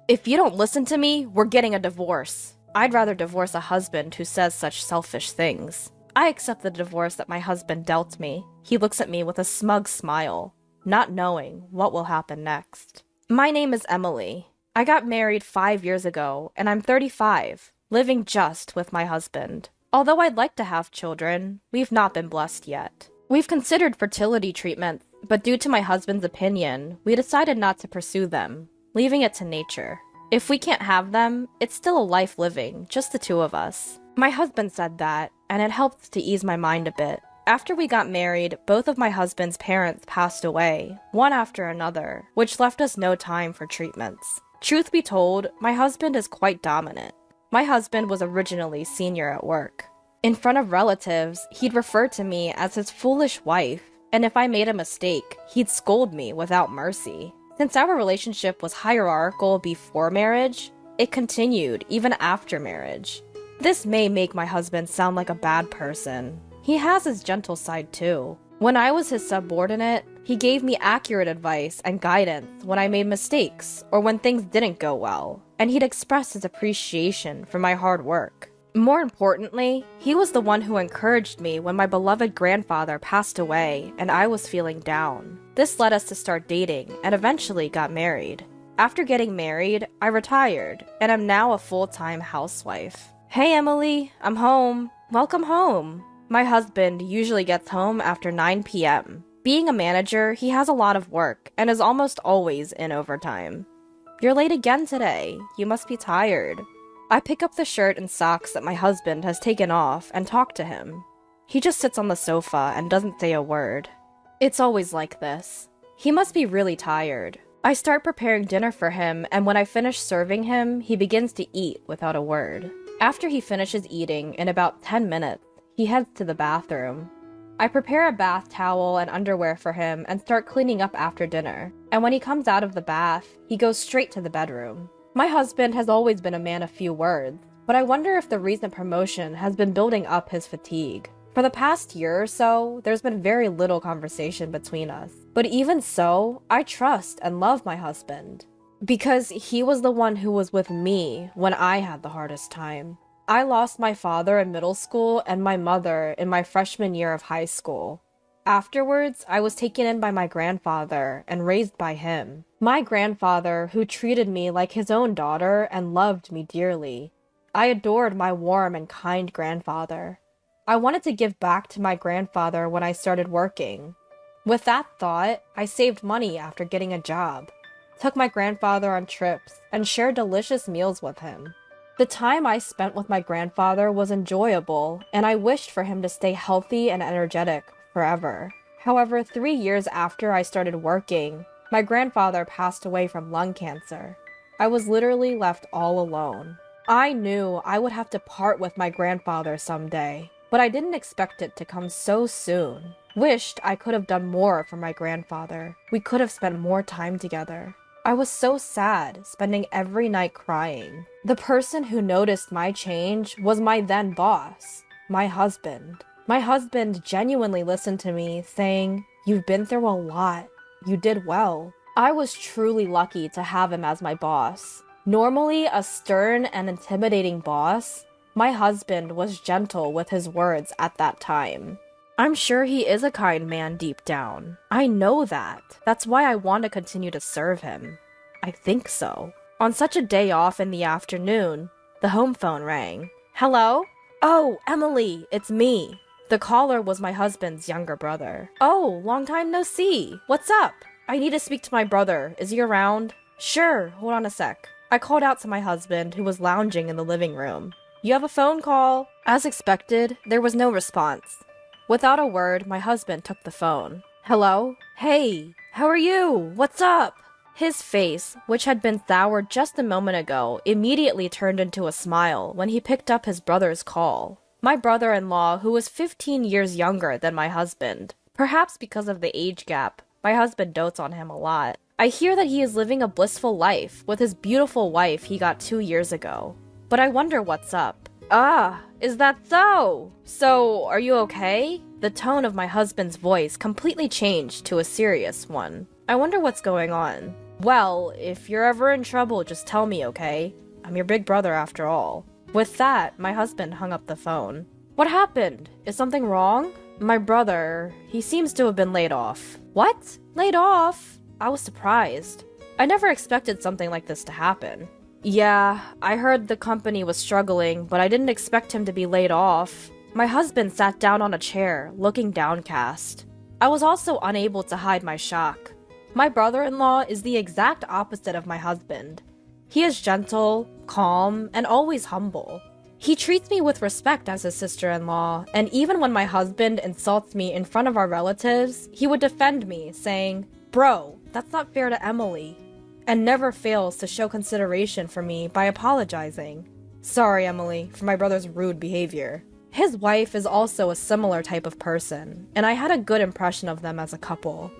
If you don't listen to me, we're getting a divorce. I'd rather divorce a husband who says such selfish things. I accept the divorce that my husband dealt me. He looks at me with a smug smile, not knowing what will happen next. My name is Emily. I got married 5 years ago, and I'm 35, living just with my husband. Although I'd like to have children, we've not been blessed yet. We've considered fertility treatments, but due to my husband's opinion, we decided not to pursue them, leaving it to nature. If we can't have them, it's still a life living, just the two of us. My husband said that, and it helped to ease my mind a bit. After we got married, both of my husband's parents passed away, one after another, which left us no time for treatments. Truth be told, my husband is quite dominant. My husband was originally senior at work. In front of relatives, he'd refer to me as his foolish wife, and if I made a mistake, he'd scold me without mercy. Since our relationship was hierarchical before marriage, it continued even after marriage. This may make my husband sound like a bad person. He has his gentle side too. When I was his subordinate, he gave me accurate advice and guidance when I made mistakes or when things didn't go well, and he'd express his appreciation for my hard work. More importantly, he was the one who encouraged me when my beloved grandfather passed away and I was feeling down. This led us to start dating and eventually got married. After getting married, I retired and am now a full-time housewife. Hey Emily, I'm home. Welcome home. My husband usually gets home after 9 p.m. Being a manager, he has a lot of work and is almost always in overtime. You're late again today. You must be tired. I pick up the shirt and socks that my husband has taken off and talk to him. He just sits on the sofa and doesn't say a word. It's always like this. He must be really tired. I start preparing dinner for him, and when I finish serving him, he begins to eat without a word. After he finishes eating, in about 10 minutes, he heads to the bathroom. I prepare a bath towel and underwear for him and start cleaning up after dinner. And when he comes out of the bath, he goes straight to the bedroom. My husband has always been a man of few words, but I wonder if the recent promotion has been building up his fatigue. For the past year or so, there's been very little conversation between us. But even so, I trust and love my husband. Because he was the one who was with me when I had the hardest time. I lost my father in middle school and my mother in my freshman year of high school. Afterwards, I was taken in by my grandfather and raised by him. My grandfather, who treated me like his own daughter and loved me dearly. I adored my warm and kind grandfather. I wanted to give back to my grandfather when I started working. With that thought, I saved money after getting a job, took my grandfather on trips, and shared delicious meals with him. The time I spent with my grandfather was enjoyable, and I wished for him to stay healthy and energetic forever. However, 3 years after I started working, my grandfather passed away from lung cancer. I was literally left all alone. I knew I would have to part with my grandfather someday, but I didn't expect it to come so soon. Wished I could have done more for my grandfather. We could have spent more time together. I was so sad, spending every night crying. The person who noticed my change was my then boss, my husband. My husband genuinely listened to me, saying, "You've been through a lot. You did well." I was truly lucky to have him as my boss. Normally a stern and intimidating boss, my husband was gentle with his words at that time. I'm sure he is a kind man deep down. I know that. That's why I want to continue to serve him. I think so. On such a day off in the afternoon, the home phone rang. Hello? Oh, Emily, it's me. The caller was my husband's younger brother. Oh, long time no see. What's up? I need to speak to my brother. Is he around? Sure, hold on a sec. I called out to my husband, who was lounging in the living room. You have a phone call? As expected, there was no response. Without a word, my husband took the phone. Hello? Hey, how are you? What's up? His face, which had been soured just a moment ago, immediately turned into a smile when he picked up his brother's call. My brother-in-law, who was 15 years younger than my husband. Perhaps because of the age gap, my husband dotes on him a lot. I hear that he is living a blissful life with his beautiful wife he got 2 years ago. But I wonder what's up. Ah, is that so? So, are you okay? The tone of my husband's voice completely changed to a serious one. I wonder what's going on. Well, if you're ever in trouble, just tell me, okay? I'm your big brother after all. With that, my husband hung up the phone. What happened? Is something wrong? My brother, he seems to have been laid off. What? Laid off? I was surprised. I never expected something like this to happen. Yeah, I heard the company was struggling, but I didn't expect him to be laid off. My husband sat down on a chair, looking downcast. I was also unable to hide my shock. My brother-in-law is the exact opposite of my husband. He is gentle, calm, and always humble. He treats me with respect as his sister-in-law, and even when my husband insults me in front of our relatives, he would defend me, saying, "Bro, that's not fair to Emily," and never fails to show consideration for me by apologizing. Sorry, Emily, for my brother's rude behavior. His wife is also a similar type of person, and I had a good impression of them as a couple.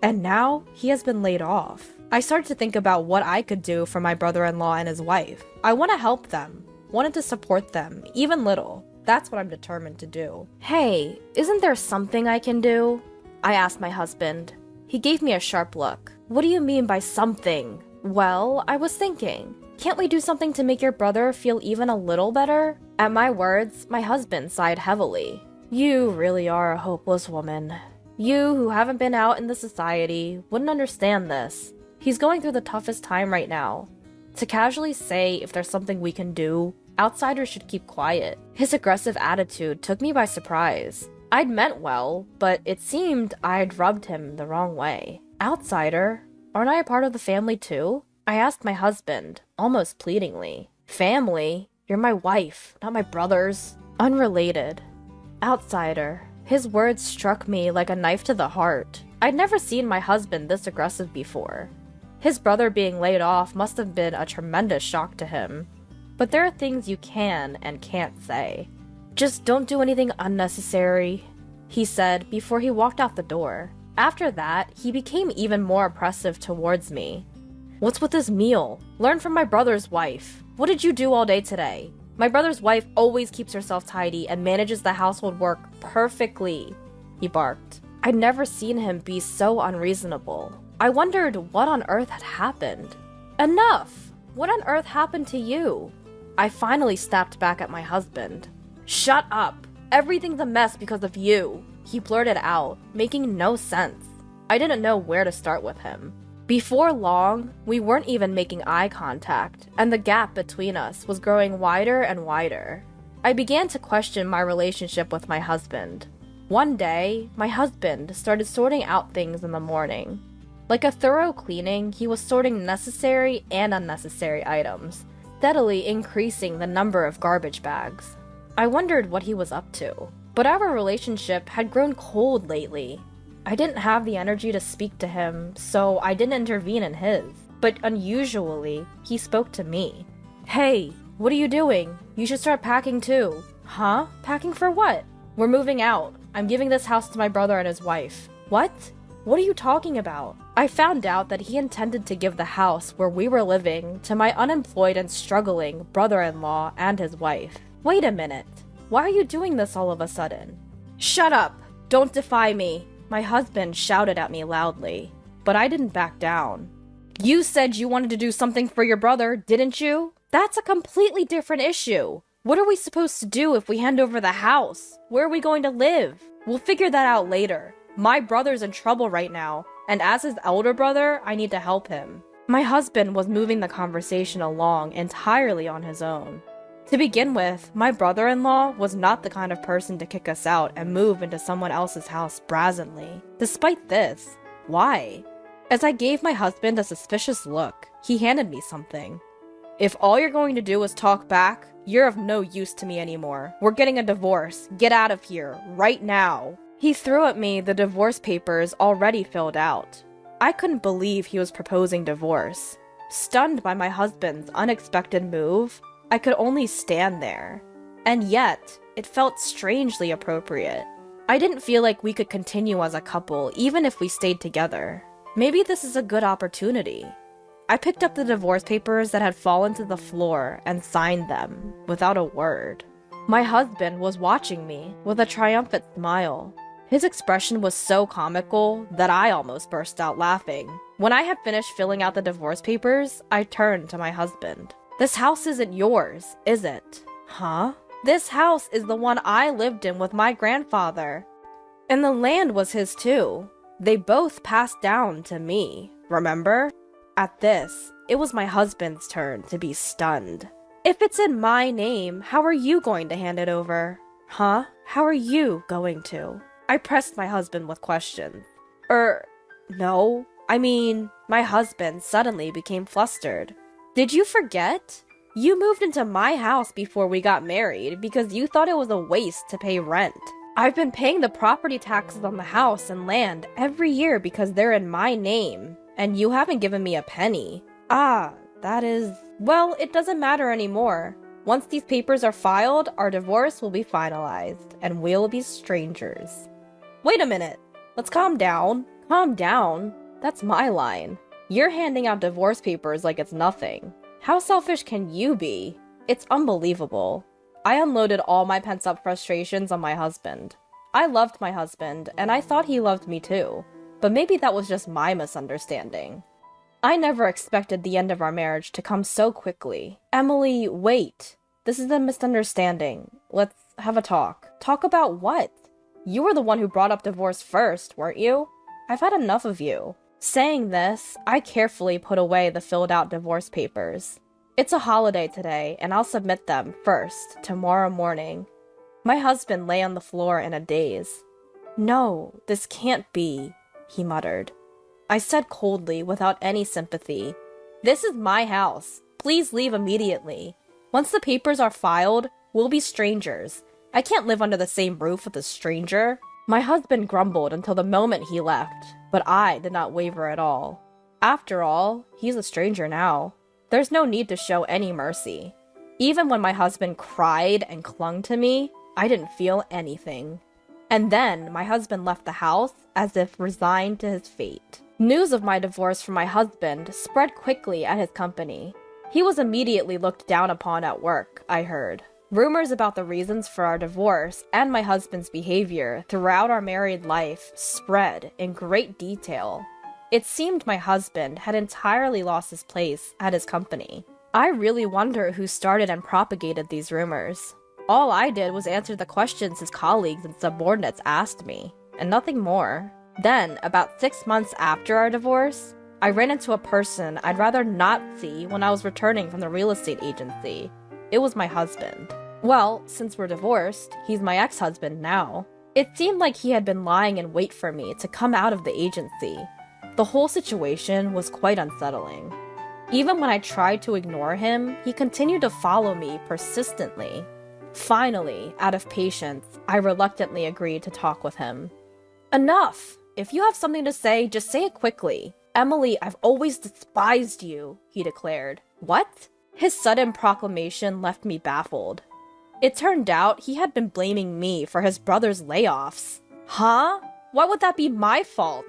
And now, he has been laid off. I started to think about what I could do for my brother-in-law and his wife. I want to help them, wanted to support them, even little. That's what I'm determined to do. Hey, isn't there something I can do? I asked my husband. He gave me a sharp look. What do you mean by something? Well, I was thinking, can't we do something to make your brother feel even a little better? At my words, my husband sighed heavily. You really are a hopeless woman. You, who haven't been out in the society, wouldn't understand this. He's going through the toughest time right now. To casually say if there's something we can do, outsiders should keep quiet. His aggressive attitude took me by surprise. I'd meant well, but it seemed I'd rubbed him the wrong way. Outsider? Aren't I a part of the family too? I asked my husband, almost pleadingly. Family? You're my wife, not my brother's. Unrelated. Outsider. His words struck me like a knife to the heart. I'd never seen my husband this aggressive before. His brother being laid off must have been a tremendous shock to him. But there are things you can and can't say. Just don't do anything unnecessary, he said before he walked out the door. After that, he became even more oppressive towards me. What's with this meal? Learn from my brother's wife. What did you do all day today? My brother's wife always keeps herself tidy and manages the household work perfectly, he barked. I'd never seen him be so unreasonable. I wondered what on earth had happened. Enough! What on earth happened to you? I finally snapped back at my husband. Shut up! Everything's a mess because of you, he blurted out, making no sense. I didn't know where to start with him. Before long, we weren't even making eye contact, and the gap between us was growing wider and wider. I began to question my relationship with my husband. One day, my husband started sorting out things in the morning. Like a thorough cleaning, he was sorting necessary and unnecessary items, steadily increasing the number of garbage bags. I wondered what he was up to, but our relationship had grown cold lately. I didn't have the energy to speak to him, so I didn't intervene in his. But unusually, he spoke to me. Hey, what are you doing? You should start packing too. Huh? Packing for what? We're moving out. I'm giving this house to my brother and his wife. What? What are you talking about? I found out that he intended to give the house where we were living to my unemployed and struggling brother-in-law and his wife. Wait a minute. Why are you doing this all of a sudden? Shut up! Don't defy me! My husband shouted at me loudly, but I didn't back down. You said you wanted to do something for your brother, didn't you? That's a completely different issue. What are we supposed to do if we hand over the house? Where are we going to live? We'll figure that out later. My brother's in trouble right now, and as his elder brother, I need to help him. My husband was moving the conversation along entirely on his own. To begin with, my brother-in-law was not the kind of person to kick us out and move into someone else's house brazenly. Despite this, why? As I gave my husband a suspicious look, he handed me something. If all you're going to do is talk back, you're of no use to me anymore. We're getting a divorce. Get out of here, right now. He threw at me the divorce papers already filled out. I couldn't believe he was proposing divorce. Stunned by my husband's unexpected move, I could only stand there. And yet, it felt strangely appropriate. I didn't feel like we could continue as a couple even if we stayed together. Maybe this is a good opportunity. I picked up the divorce papers that had fallen to the floor and signed them, without a word. My husband was watching me with a triumphant smile. His expression was so comical that I almost burst out laughing. When I had finished filling out the divorce papers, I turned to my husband. This house isn't yours, is it? Huh? This house is the one I lived in with my grandfather. And the land was his too. They both passed down to me, remember? At this, it was my husband's turn to be stunned. If it's in my name, how are you going to hand it over? Huh? How are you going to? I pressed my husband with questions. No. I mean, my husband suddenly became flustered. Did you forget? You moved into my house before we got married because you thought it was a waste to pay rent. I've been paying the property taxes on the house and land every year because they're in my name, and you haven't given me a penny. Well, it doesn't matter anymore. Once these papers are filed, our divorce will be finalized, and we'll be strangers. Wait a minute. Let's calm down. Calm down? That's my line. You're handing out divorce papers like it's nothing. How selfish can you be? It's unbelievable. I unloaded all my pent-up frustrations on my husband. I loved my husband, and I thought he loved me too. But maybe that was just my misunderstanding. I never expected the end of our marriage to come so quickly. Emily, wait. This is a misunderstanding. Let's have a talk. Talk about what? You were the one who brought up divorce first, weren't you? I've had enough of you. Saying this, I carefully put away the filled-out divorce papers. It's a holiday today, and I'll submit them first, tomorrow morning. My husband lay on the floor in a daze. No, this can't be, he muttered. I said coldly, without any sympathy, "This is my house. Please leave immediately. Once the papers are filed, we'll be strangers. I can't live under the same roof with a stranger." My husband grumbled until the moment he left, but I did not waver at all. After all, he's a stranger now. There's no need to show any mercy. Even when my husband cried and clung to me, I didn't feel anything. And then my husband left the house as if resigned to his fate. News of my divorce from my husband spread quickly at his company. He was immediately looked down upon at work, I heard. Rumors about the reasons for our divorce and my husband's behavior throughout our married life spread in great detail. It seemed my husband had entirely lost his place at his company. I really wonder who started and propagated these rumors. All I did was answer the questions his colleagues and subordinates asked me, and nothing more. Then, about 6 months after our divorce, I ran into a person I'd rather not see when I was returning from the real estate agency. It was my husband. Well, since we're divorced, he's my ex-husband now. It seemed like he had been lying in wait for me to come out of the agency. The whole situation was quite unsettling. Even when I tried to ignore him, he continued to follow me persistently. Finally, out of patience, I reluctantly agreed to talk with him. "Enough! If you have something to say, just say it quickly. Emily, I've always despised you," he declared. What? His sudden proclamation left me baffled. It turned out he had been blaming me for his brother's layoffs. Huh? Why would that be my fault?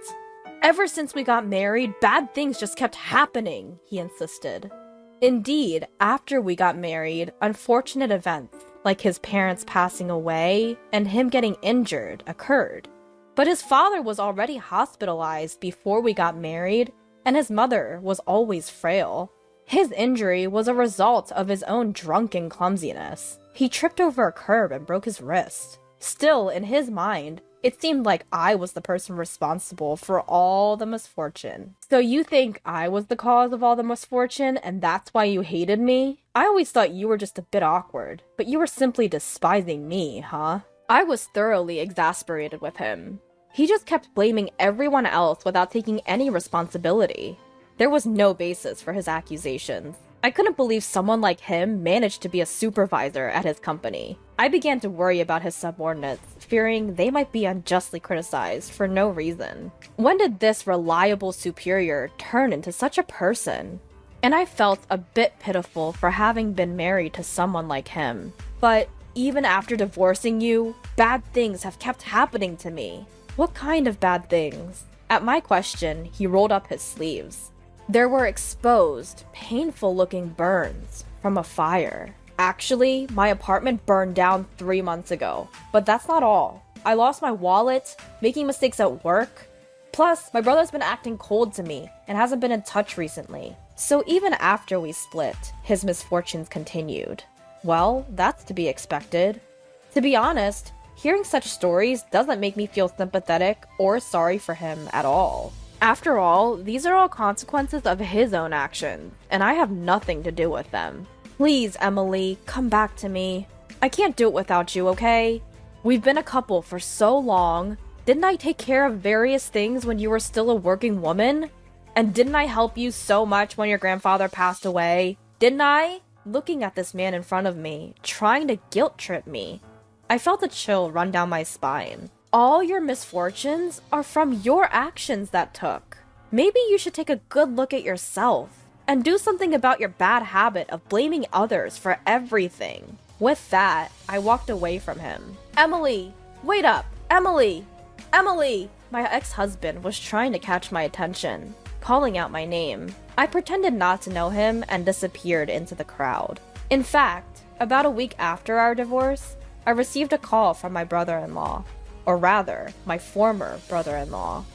Ever since we got married, bad things just kept happening, he insisted. Indeed, after we got married, unfortunate events, like his parents passing away and him getting injured, occurred. But his father was already hospitalized before we got married, and his mother was always frail. His injury was a result of his own drunken clumsiness. He tripped over a curb and broke his wrist. Still, in his mind, it seemed like I was the person responsible for all the misfortune. So you think I was the cause of all the misfortune, and that's why you hated me? I always thought you were just a bit awkward, but you were simply despising me, huh? I was thoroughly exasperated with him. He just kept blaming everyone else without taking any responsibility. There was no basis for his accusations. I couldn't believe someone like him managed to be a supervisor at his company. I began to worry about his subordinates, fearing they might be unjustly criticized for no reason. When did this reliable superior turn into such a person? And I felt a bit pitiful for having been married to someone like him. But even after divorcing you, bad things have kept happening to me. What kind of bad things? At my question, he rolled up his sleeves. There were exposed, painful-looking burns from a fire. Actually, my apartment burned down 3 months ago. But that's not all. I lost my wallet, making mistakes at work. Plus, my brother's been acting cold to me and hasn't been in touch recently. So even after we split, his misfortunes continued. Well, that's to be expected. To be honest, hearing such stories doesn't make me feel sympathetic or sorry for him at all. After all, these are all consequences of his own actions, and I have nothing to do with them. Please, Emily, come back to me. I can't do it without you, okay? We've been a couple for so long. Didn't I take care of various things when you were still a working woman? And didn't I help you so much when your grandfather passed away? Didn't I? Looking at this man in front of me, trying to guilt trip me, I felt a chill run down my spine. All your misfortunes are from your actions that took. Maybe you should take a good look at yourself and do something about your bad habit of blaming others for everything. With that, I walked away from him. Emily, wait up! Emily! Emily! My ex-husband was trying to catch my attention, calling out my name. I pretended not to know him and disappeared into the crowd. In fact, about a week after our divorce, I received a call from my brother-in-law. Or rather, my former brother-in-law.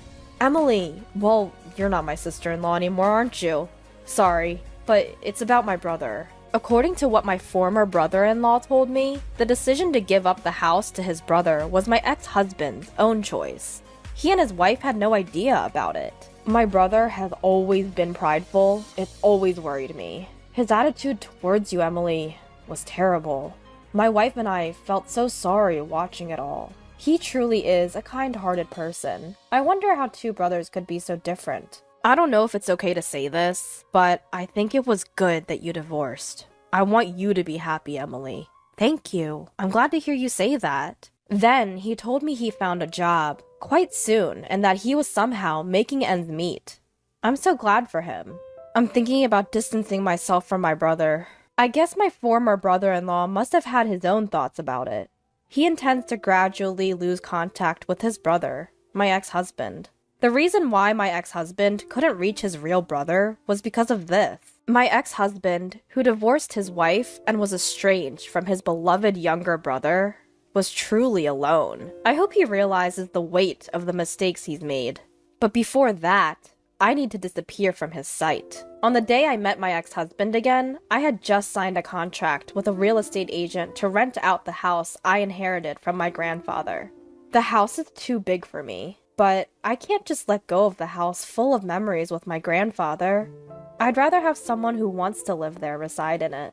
Emily, well, you're not my sister-in-law anymore, aren't you? Sorry, but it's about my brother. According to what my former brother-in-law told me, the decision to give up the house to his brother was my ex-husband's own choice. He and his wife had no idea about it. My brother has always been prideful. It's always worried me. His attitude towards you, Emily, was terrible. My wife and I felt so sorry watching it all. He truly is a kind-hearted person. I wonder how two brothers could be so different. I don't know if it's okay to say this, but I think it was good that you divorced. I want you to be happy, Emily. Thank you. I'm glad to hear you say that. Then he told me he found a job quite soon and that he was somehow making ends meet. I'm so glad for him. I'm thinking about distancing myself from my brother. I guess my former brother-in-law must have had his own thoughts about it. He intends to gradually lose contact with his brother, my ex-husband. The reason why my ex-husband couldn't reach his real brother was because of this. My ex-husband, who divorced his wife and was estranged from his beloved younger brother, was truly alone. I hope he realizes the weight of the mistakes he's made. But before that, I need to disappear from his sight. On the day I met my ex-husband again, I had just signed a contract with a real estate agent to rent out the house I inherited from my grandfather. The house is too big for me, but I can't just let go of the house full of memories with my grandfather. I'd rather have someone who wants to live there reside in it.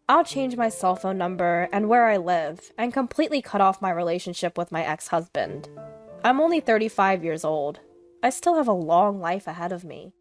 I'll change my cell phone number and where I live, and completely cut off my relationship with my ex-husband. I'm only 35 years old. I still have a long life ahead of me.